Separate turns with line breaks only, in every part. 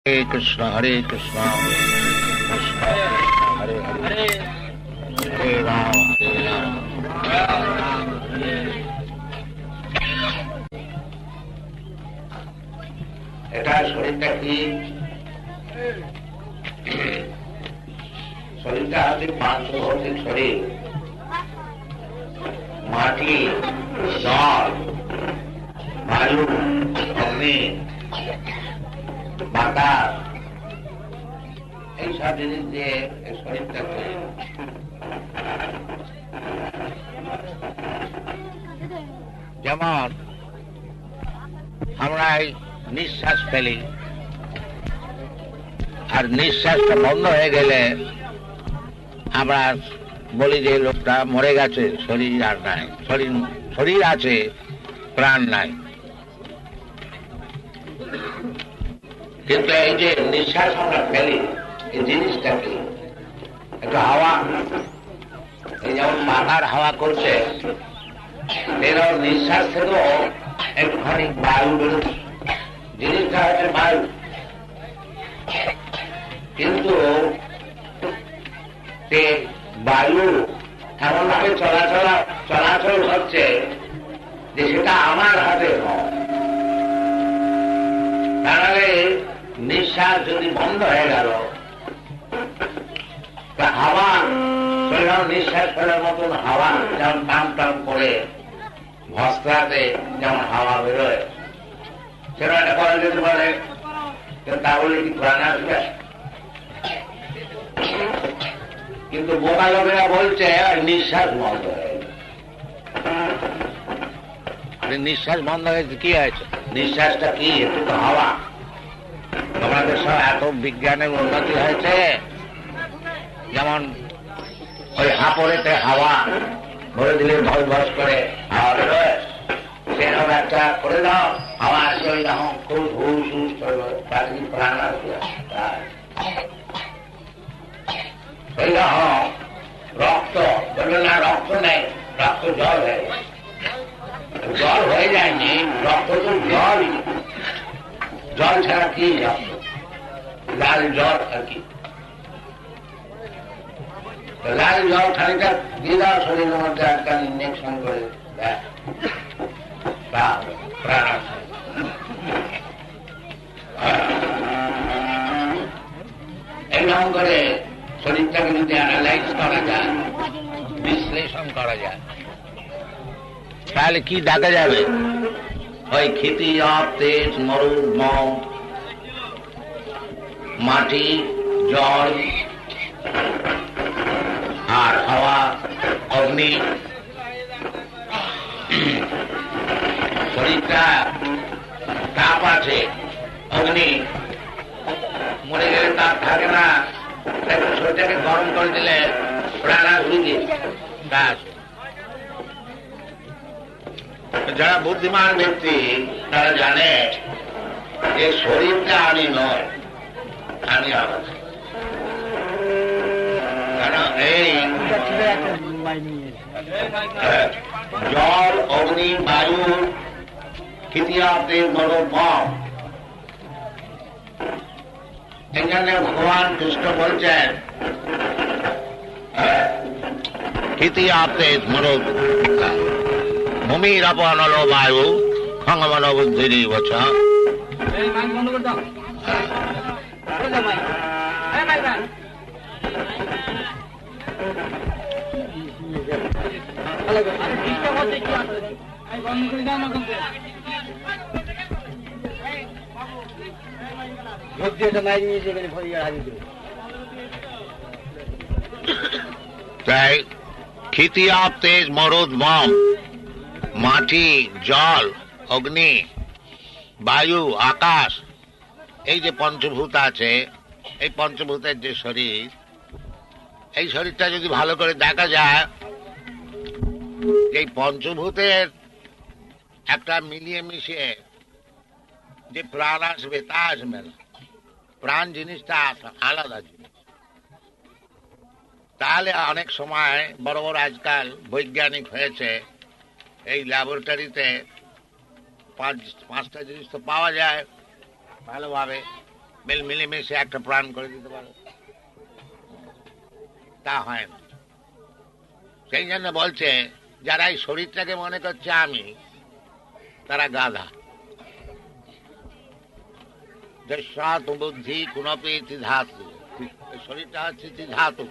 Hare Krishna, Krishna Hare Hare, Hare Ram, Hare Ram. এটা শরীরটা কি? শরীরটা হচ্ছে পাঁচভৌতিক শরীর। মাটি, জল, বায়ু, অগ্নি, বাতাস, এইসব জিনিস দিয়ে শরীরটা তৈরি। যেমন আমরা নিঃশ্বাস ফেলি, আর নিঃশ্বাসটা বন্ধ হয়ে গেলে আমরা বলি যে লোকটা মরে গেছে, শরীর আর নাই, শরীর আছে, প্রাণ নাই। কিন্তু এই যে নিঃশ্বাস আমরা ফেলি, এই জিনিসটা কি? একটা হাওয়া, এই যেমন পাতার হাওয়া করছে, এরাও নিঃশ্বাস থেকেও একটুখানি বায়ু বেরোচ্ছে, জিনিসটা হচ্ছে বায়ু। কিন্তু বায়ু এমন ভাবে চলাচল হচ্ছে যে সেটা আমার হাতে নয়। তাহলে নিঃশ্বাস যদি বন্ধ হয়ে গেল, হাওয়া সেরকম নিঃশ্বাস ফেলার মতন হাওয়া যেমন টান টান করে ভস্ত্রাতে যেমন হাওয়া বেরোয়, সেরকম করা যেতে পারে। তাহলে কি প্রাণ আসবে? কিন্তু বোকা লোকেরা বলছে নিঃশ্বাস বন্ধ হয়ে গেছে। নিঃশ্বাস বন্ধ হয়েছে, কি হয়েছে? নিঃশ্বাসটা কি? একটু তো হাওয়া। আমাদের সব এত বিজ্ঞানের উন্নতি হয়েছে, যেমন ওই হাঁপড়েতে হাওয়া ভরে দিলে ভস ভস করে হাওয়া বেরোয়, সেরকম একটা করে দাও, হাওয়া আসে, ওই রকম খুব হুস হুস প্রাকৃতিক প্রাণ আসবে। সেই রকম রক্ত বলবে না, রক্ত নেই, রক্ত জল হয়ে যায়। জল হয়ে যায়নি, রক্ত তো জল। জল ছাড়া কি রক্ত? লাল জল আর কি? লাল জল খানিকটা দিয়ে দাও শরীরের মধ্যে, একটা ইঞ্জেকশন করে প্রাণ আসে। এরকম করে শরীরটাকে যদি অ্যানালাইজ করা যায়, বিশ্লেষণ করা যায়, তাহলে কি দেখা যাবে? ওই ক্ষিতি, আপ, তেজ, মরুদ, মম, মাটি, জল আর হাওয়া, অগ্নি। শরীরটা তাপ আছে, অগ্নি মরে গেলে তাপ থাকে না, শরীরটাকে গরম করে দিলে প্রাণ আসবে। যারা বুদ্ধিমান ব্যক্তি তারা জানে যে শরীরটা আমি নয়, আমি আমার। এই জল, অগ্নি, বায়ু, ক্ষিতিয়াতে মরম, এখানে ভগবান কৃষ্ণ বলছেন ক্ষিতিয়াতে মরম ভূমির অপনল বায়ু খঙ্গমন বুদ্ধির বচা। তাই ক্ষিতিয়া, তেজ, মরুদ, মম, মাটি, জল, অগ্নি, বায়ু, আকাশ, এই যে পঞ্চভূত আছে, এই পঞ্চভূতের যে শরীর, এই শরীরটা যদি ভালো করে দেখা যায়, এই পঞ্চভূতের একটা মিলিয়ে মিশিয়ে যে প্রাণ আসবে তা আসবে না। প্রাণ জিনিসটা আলাদা জিনিস। তাহলে অনেক সময় বড় বড় আজকাল বৈজ্ঞানিক হয়েছে, এই ল্যাবরেটরিতে পাঁচটা জিনিস তো পাওয়া যায় ভালোভাবে, মিলেমিশে একটা প্রাণ করে দিতে পারে? তা হয় না। সেই জন্য বলছে যারা এই শরীরটাকে মনে করছে আমি, তারা গাধা। যস্যাতু বুদ্ধি কুণপি ধাতু, শরীরটা হচ্ছে ধাতু।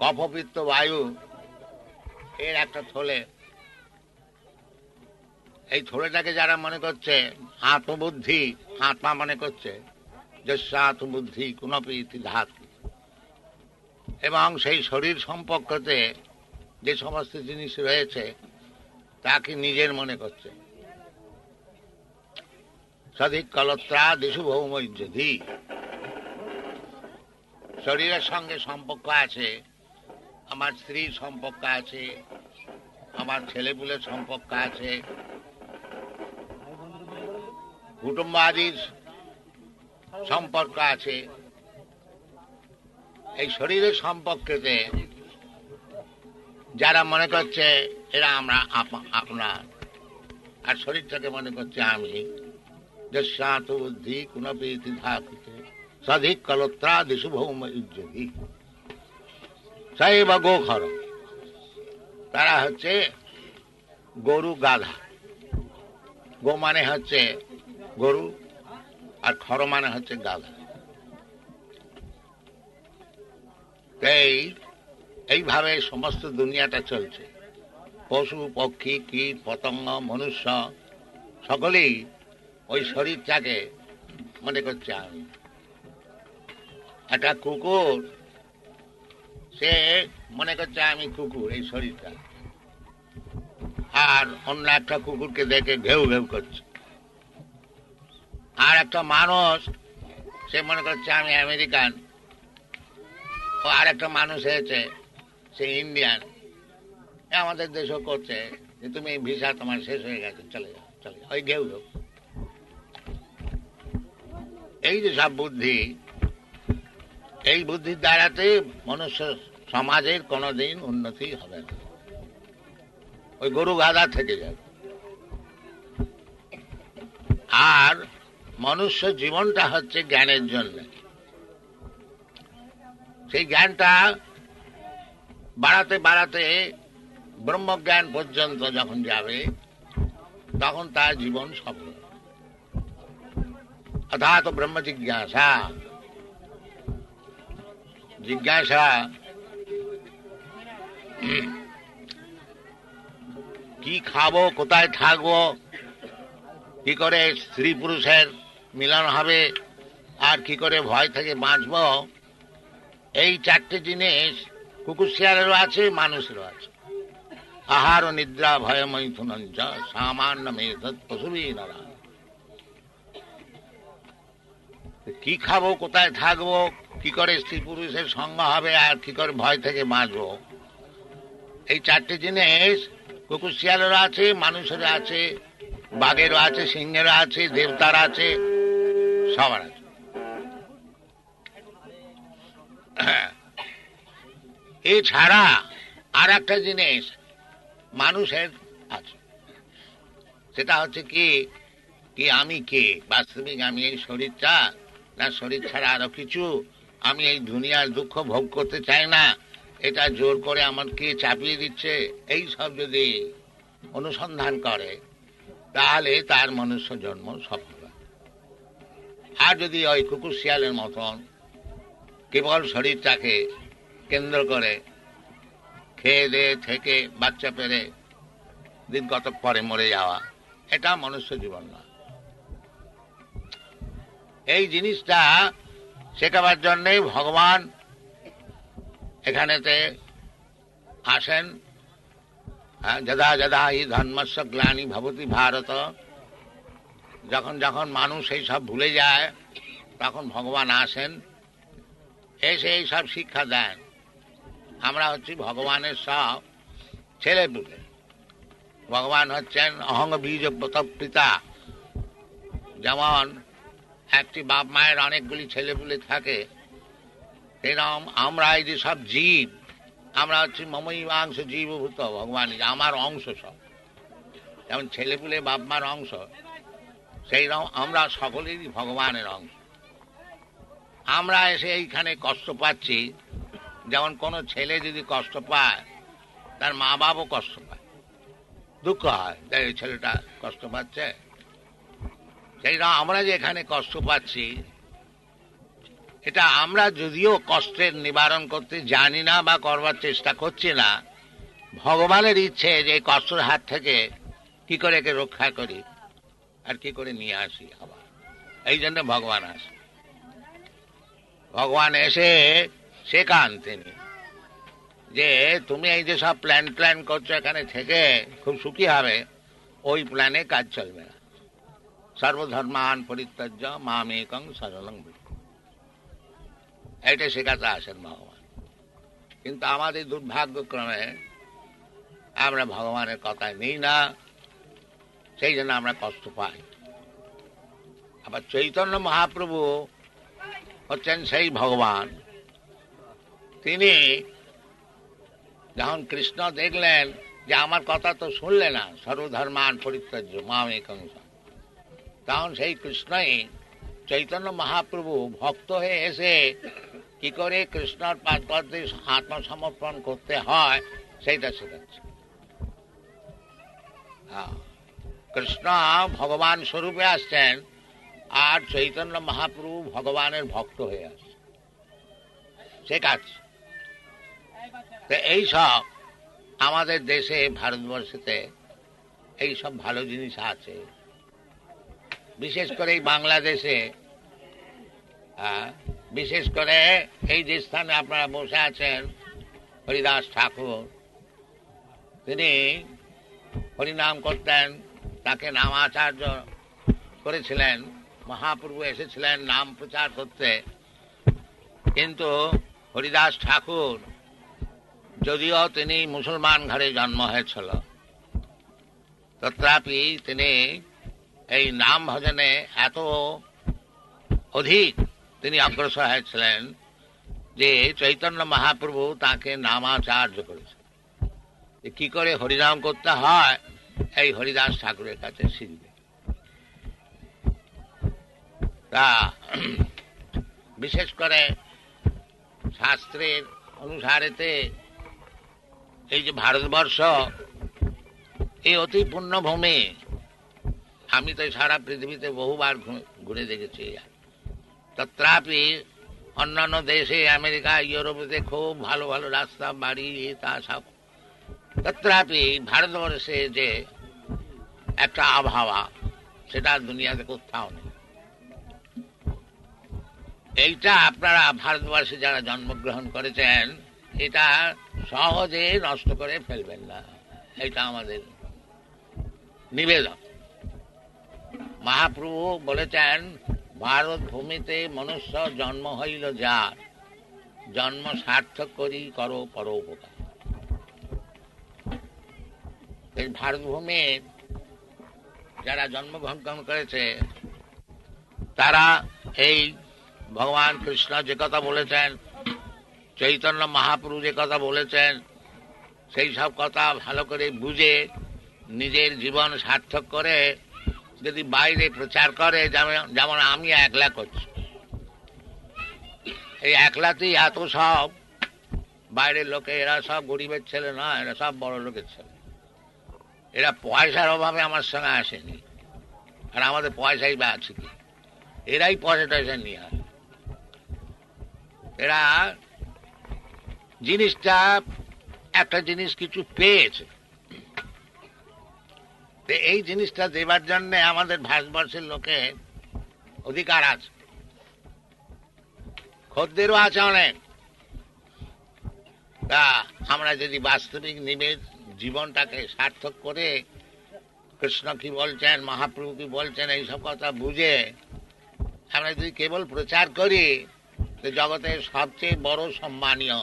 কফ পিত্ত বায়ু এর একটা থলে। এই থলেটাকে যারা মনে করছে আত্মবুদ্ধি, আত্মা মনে করছে, যস্যাতু বুদ্ধি কুণপি ধাতু, এবং সেই শরীর সম্পর্কতে যে সমস্ত জিনিস রয়েছে তাকে নিজের মনে করছে। সধিক কলত্রা দিশু ভৌমৈর্যধি, শরীরের সঙ্গে সম্পর্ক আছে, আমার স্ত্রীর সম্পর্ক আছে, আমার ছেলেপুলের সম্পর্ক আছে, কুটুম্বাদির সম্পর্ক আছে। এই শরীরের সম্পর্কেতে যারা মনে করছে এরা আমরা আপনার, আর শরীরটাকে মনে করছে আমি, যস্যাতু বুদ্ধি কুণপি ধাতু সধিক কলত্রা দিশু ভৌমৈর্যধি সৈব গোখর, তারা হচ্ছে গরু গাধা। গো মানে হচ্ছে গরু, আর খর মানে হচ্ছে গাধা। এইভাবে সমস্ত দুনিয়াটা চলছে। পশু পক্ষী কীট পতঙ্গ মনুষ্য সকলেই ওই শরীরটাকে মনে করছে আমি। একটা কুকুর, সে মনে করছে আমি কুকুর, এই শরীরটা, আর অন্য একটা কুকুরকে দেখে ঘেউ ঘেউ করছে। আর একটা মানুষ, সে মনে করছে আমি আমেরিকান, ও আর একটা মানুষ হয়েছে সে ইন্ডিয়ান। আমাদের দেশও করছে যে তুমি ভিসা তোমার শেষ হয়ে গেছে, চলে যাও চলে যাও, ওই ঘেউ ঘেউ। এই যে সব বুদ্ধি, এই বুদ্ধির দ্বারাতে মনুষ্য সমাজের কোনোদিন উন্নতি হবে না, ওই গরু গাধা থেকে যাবে। আর মনুষ্য জীবনটা হচ্ছে জ্ঞানের জন্য। সেই জ্ঞানটা বাড়াতে বাড়াতে ব্রহ্মজ্ঞান পর্যন্ত যখন যাবে, তখন তার জীবন সফল। অর্থাৎ ব্রহ্ম জিজ্ঞাসা, জিজ্ঞাসা কি খাবো, কোথায় থাকবো, কি করে স্ত্রী পুরুষের মিলন হবে, আর কি করে ভয় থেকে বাঁচবো, এই চারটে জিনিস কুকুর শিয়ালেরও আছে, মানুষেরও আছে। আহার ও নিদ্রা ভয় মৈথুনঞ্চ সামান্য মেধৎ পশুবি নারা। কি খাবো, কোথায় থাকবো, কি করে স্ত্রী পুরুষের সঙ্গ হবে, আর কি করে ভয় থেকে বাঁচবো, এই চারটে জিনিস কুকুর শিয়ালেরও আছে, মানুষেরও আছে, বাঘেরও আছে, সিংহেরও আছে, দেবতার আছে, সবার আছে। এছাড়া আর একটা জিনিস মানুষের আছে, সেটা হচ্ছে কি, কি আমি কে, বাস্তবিক আমি এই শরীরটা, না শরীর ছাড়া আরো কিছু, আমি এই দুনিয়ার দুঃখ ভোগ করতে চাই না, এটা জোর করে আমার কে চাপিয়ে দিচ্ছে, এই সব যদি অনুসন্ধান করে তাহলে তার মনুষ্য জন্ম সফল হয়। আর যদি ওই কুকুর শিয়ালের মতন কেবল শরীরটাকে কেন্দ্র করে খেয়ে দিয়ে থেকে বাচ্চা পেরে দিন কতক পরে মরে যাওয়া, এটা মনুষ্য জীবন না। এই জিনিসটা শেখাবার জন্যই ভগবান এখানেতে আসেন। যদা যদা হি ধর্মস্য গ্লানি ভবতি ভারত, যখন যখন মানুষ এই সব ভুলে যায়, তখন ভগবান আসেন, এসে এই সব শিক্ষা দেন। আমরা হচ্ছি ভগবানের সব ছেলে পুলে। ভগবান হচ্ছেন অহং বীজ পিতা। যেমন একটি বাপ মায়ের অনেকগুলি ছেলেপুলে থাকে, এরকম আমরা এই যে সব জীব, আমরা হচ্ছি মমৈবাংশ জীবভূত, ভগবান আমার অংশ সব। যেমন ছেলেপুলে বাপ মার অংশ, সেই রকম আমরা সকলেরই ভগবানের অংশ। আমরা এসে এইখানে কষ্ট পাচ্ছি, যেমন কোনো ছেলে যদি কষ্ট পায় তার মা বাবাও কষ্ট পায়, দুঃখ হয় যে এই ছেলেটা কষ্ট পাচ্ছে। সেই রকম আমরা যে এখানে কষ্ট পাচ্ছি, এটা আমরা যদিও কষ্টের নিবারণ করতে জানি না বা করবার চেষ্টা করছি না, ভগবানের ইচ্ছে যে কষ্টের হাত থেকে কি করে একে রক্ষা করি আর কি করে নিয়ে আসি আবার। এই জন্য ভগবান আসে। ভগবান এসে শেখান তিনি যে তুমি এই যে সব প্ল্যান করছো এখানে থেকে খুব সুখী হবে, ওই প্ল্যানে কাজ চলবে না। সর্বধর্মান পরিত্যাজ্য মামেকং শরণং ব্রজ, এইটা শেখাতে আসেন ভগবান। কিন্তু আমাদের দুর্ভাগ্যক্রমে আমরা ভগবানের কথা নিই না, সেই জন্য আমরা কষ্ট পাই। আবার চৈতন্য মহাপ্রভু হচ্ছেন সেই ভগবান, তিনি যখন কৃষ্ণ দেখলেন যে আমার কথা তো শুনলে না, সর্বধর্মান পরিত্যাজ্য মামেকং, তখন সেই কৃষ্ণই চৈতন্য মহাপ্রভু ভক্ত হয়ে এসে কি করে কৃষ্ণর পাদপদ্মে আত্মসমর্পণ করতে হয় সেইটা শেখাচ্ছে। কৃষ্ণ ভগবান স্বরূপে আসছেন, আর চৈতন্য মহাপ্রভু ভগবানের ভক্ত হয়ে আসছে, শেখাচ্ছে। এইসব আমাদের দেশে ভারতবর্ষেতে এইসব ভালো জিনিস আছে, বিশেষ করে এই বাংলাদেশে। বিশেষ করে এই যে স্থানে আপনারা বসে আছেন, হরিদাস ঠাকুর, তিনি হরিনাম করতেন, তাকে নামাচার্য করেছিলেন, মহাপ্রভু এসেছিলেন নাম প্রচার করতে। কিন্তু হরিদাস ঠাকুর যদিও তিনি মুসলমান ঘরে জন্ম হয়েছিল, তথাপি তিনি এই নাম ভজনে এত অধিক তিনি অগ্রসর হয়েছিলেন যে চৈতন্য মহাপ্রভু তাকে নামাচার্য করেছেন। কি করে হরিনাম করতে হয় এই হরিদাস ঠাকুরের কাছে শিখবে। তা বিশেষ করে শাস্ত্রের অনুসারেতে এই যে ভারতবর্ষ, এই অতি পুণ্যভূমি। আমি তো সারা পৃথিবীতে বহুবার ঘুরে দেখেছি, তথাপি অন্যান্য দেশে আমেরিকা ইউরোপেতে খুব ভালো ভালো রাস্তা বাড়ি তা সব, তথাপি ভারতবর্ষে যে একটা আবহাওয়া সেটা দুনিয়াতে কোথাও নেই। এইটা আপনারা ভারতবর্ষে যারা জন্মগ্রহণ করেছেন এটা সহজে নষ্ট করে ফেলবেন না, এটা আমাদের নিবেদন। মহাপ্রভু বলেছেন, ভারত ভূমিতে মনুষ্য জন্ম হইল যার, জন্ম সার্থক করি করো পরোপকার। এই ভারতভূমির যারা জন্মগ্রহণ করেছে তারা এই ভগবান কৃষ্ণ যে কথা বলেছেন, চৈতন্য মহাপ্রভু যে কথা বলেছেন, সেই সব কথা ভালো করে বুঝে নিজের জীবন সার্থক করে যদি বাইরে প্রচার করে, যেমন আমি একলা করছি, এই একলাতেই এত সব বাইরের লোকে, এরা সব গরিবের ছেলে না, এরা সব বড় লোকের ছেলে। এরা পয়সার অভাবে আমার সঙ্গে আসেনি, আর আমাদের পয়সাই বা আছে কি, এরাই পয়সা টয়সা নিয়ে আসে। এরা জিনিসটা একটা জিনিস কিছু পেয়েছে, এই জিনিসটা দেবার জন্য আমাদের ভারতবর্ষের লোকের অধিকার আছে, খদ্দেরও আছে অনেক। তা আমরা যদি বাস্তবিক জীবনটাকে সার্থক করে কৃষ্ণ কি বলছেন, মহাপ্রভু কি বলছেন, এইসব কথা বুঝে আমরা যদি কেবল প্রচার করি, তো জগতের সবচেয়ে বড় সম্মানীয়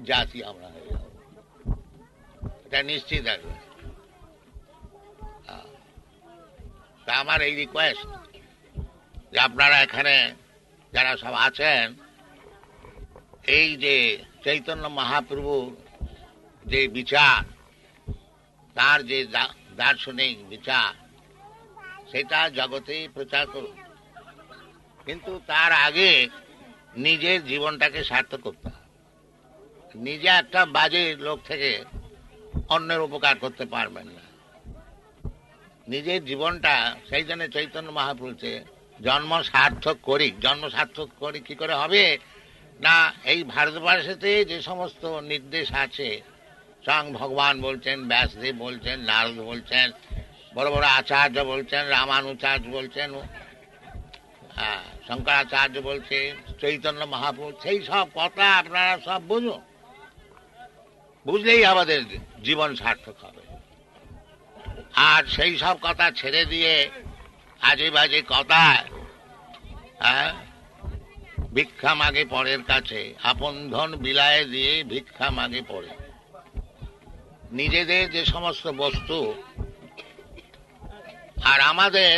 জাতি আমরা হয়ে যাব, এটা নিশ্চিত আছে। তা আমার এই রিকোয়েস্ট যে আপনারা এখানে যারা সব আছেন, এই যে চৈতন্য মহাপ্রভু যে বিচার, তার যে দার্শনিক বিচার সেটা জগতে প্রচার করুন, কিন্তু তার আগে নিজের জীবনটাকে সার্থক করতে হবে। নিজে একটা বাজে লোক থেকে অন্যের উপকার করতে পারবেন না। নিজের জীবনটা, সেই জন্য চৈতন্য মহাপুরুষে জন্ম সার্থক করি। জন্ম সার্থক করি কি করে হবে না, এই ভারতবর্ষেতে যে সমস্ত নির্দেশ আছে, স্বয়ং ভগবান বলছেন, ব্যাসদেব বলছেন, নারদ বলছেন, বড় বড় আচার্য বলছেন, রামানুচার্য বলছেন, শঙ্করাচার্য বলছে, চৈতন্য মহাপুরুষ, সেই সব কথা আপনারা সব বুঝুন। বুঝলেই আমাদের জীবন সার্থক হবে। আর সেই সব কথা ছেড়ে দিয়ে আজে বাজে কথা, ভিক্ষা মাগে পরের কাছে, আপন ধন বিলায় দিয়ে ভিক্ষা মাগে পড়ে। নিজেদের যে সমস্ত বস্তু, আর আমাদের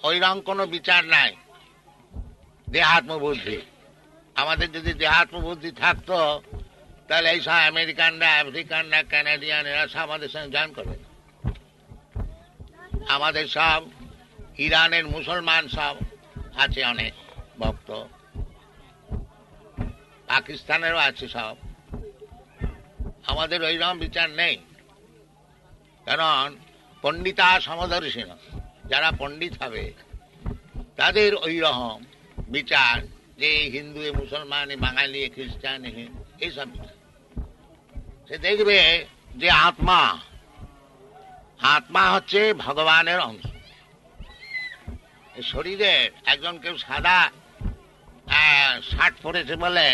ওইরকম কোনো বিচার নাই, দেহাত্মবুদ্ধি। আমাদের যদি দেহাত্মবুদ্ধি থাকতো তাহলে এইসব আমেরিকানরা, আফ্রিকানরা, কানাডিয়ান এরা সব আমাদের সঙ্গে জয়েন করবে। আমাদের সব ইরানের মুসলমান সব আছে অনেক ভক্ত, পাকিস্তানেরও আছে সব। আমাদের ওইরকম বিচার নেই, কারণ পণ্ডিতা সমদর্শী, যারা পণ্ডিত হবে তাদের ওই রকম বিচার যে হিন্দু, মুসলমান, বাঙালি, খ্রিস্টান, এইসব বিচার। সে দেখবে যে আত্মা, আত্মা হচ্ছে ভগবানের অংশ। শরীরের একজন কেউ সাদা শার্ট পরেছে বলে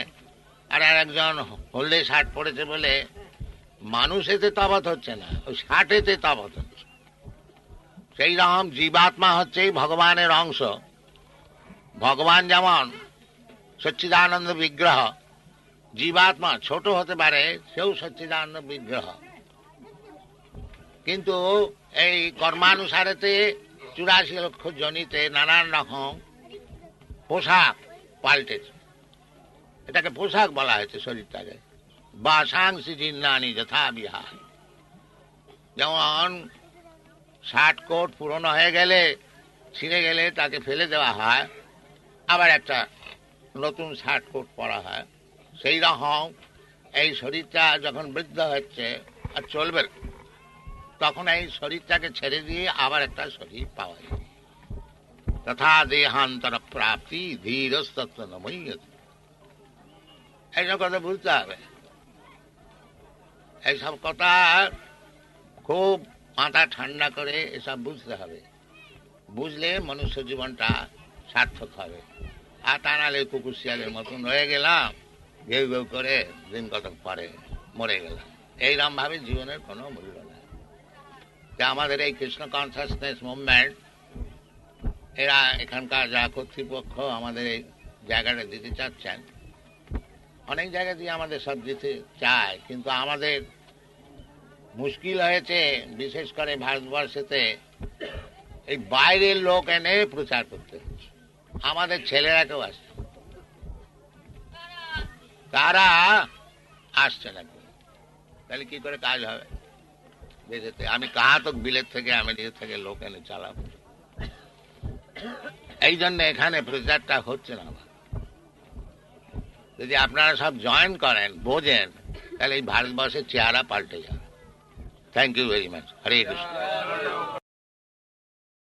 আর একজন হলদে শার্ট পরেছে বলে মানুষ এতে তফাৎ হচ্ছে না, ওই শার্টেতে তফাৎ হচ্ছে। সেই রকম জীবাত্মা হচ্ছে ভগবানের অংশ। ভগবান যেমন সচ্চিদানন্দ বিগ্রহ, জীবাত্মা ছোট হতে পারে, সেও সচ্চিদানন্দ বিগ্রহ। কিন্তু এই কর্মানুসারেতে 84 লক্ষ জনিতে নানান রকম পোশাক পাল্টেছে। এটাকে পোশাক বলা হয়েছে শরীরটাকে। বাসাংসি জিন্নানি যথা বিহার। যেমন শার্ট কোট পুরনো হয়ে গেলে, ছিঁড়ে গেলে তাকে ফেলে দেওয়া হয়, আবার একটা নতুন শার্ট কোট পরা হয়। সেই রকম এই শরীরটা যখন বৃদ্ধ হচ্ছে আর চলবে, তখন এই শরীরটাকে ছেড়ে দিয়ে আবার একটা শরীর পাওয়া যায়। তথা দেহান্তর প্রাপ্তি ধীরস্তত্ব নময়্যতে। এইসব কথা বুঝতে হবে। এইসব কথা খুব মাথা ঠান্ডা করে এসব বুঝতে হবে। বুঝলে মনুষ্য জীবনটা সার্থক হবে। আর তা নাহলে কুকুর শিয়ালের মতন রয়ে গেলাম, ঘেউ ঘেউ করে দিন কতক পরে মরে গেলাম। এইরকম ভাবে জীবনের কোনো মূল্য নেই। আমাদের এই কৃষ্ণ কনসাসনেস মুভমেন্ট, এরা এখানকার যা কর্তৃপক্ষ আমাদের এই জায়গাটা দিতে চাচ্ছেন, অনেক জায়গা দিয়ে আমাদের সব দিতে চায়, কিন্তু আমাদের মুশকিল হয়েছে বিশেষ করে ভারতবর্ষেতে এই বাইরের লোক এনে প্রচার করতে হচ্ছে। আমাদের ছেলেরা কেউ আসছে, তারা আসছে না, তাহলে কি করে কাজ হবে দেশেতে? আমি কাহাতক বিলেত থেকে, আমেরিকা থেকে লোক এনে চালাবো। এই জন্য এখানে প্রচারটা হচ্ছে না। যদি আপনারা সব জয়েন করেন, বোঝেন, তাহলে এই ভারতবর্ষের চেহারা পাল্টে যাবে। Thank you very much. Hare Krishna.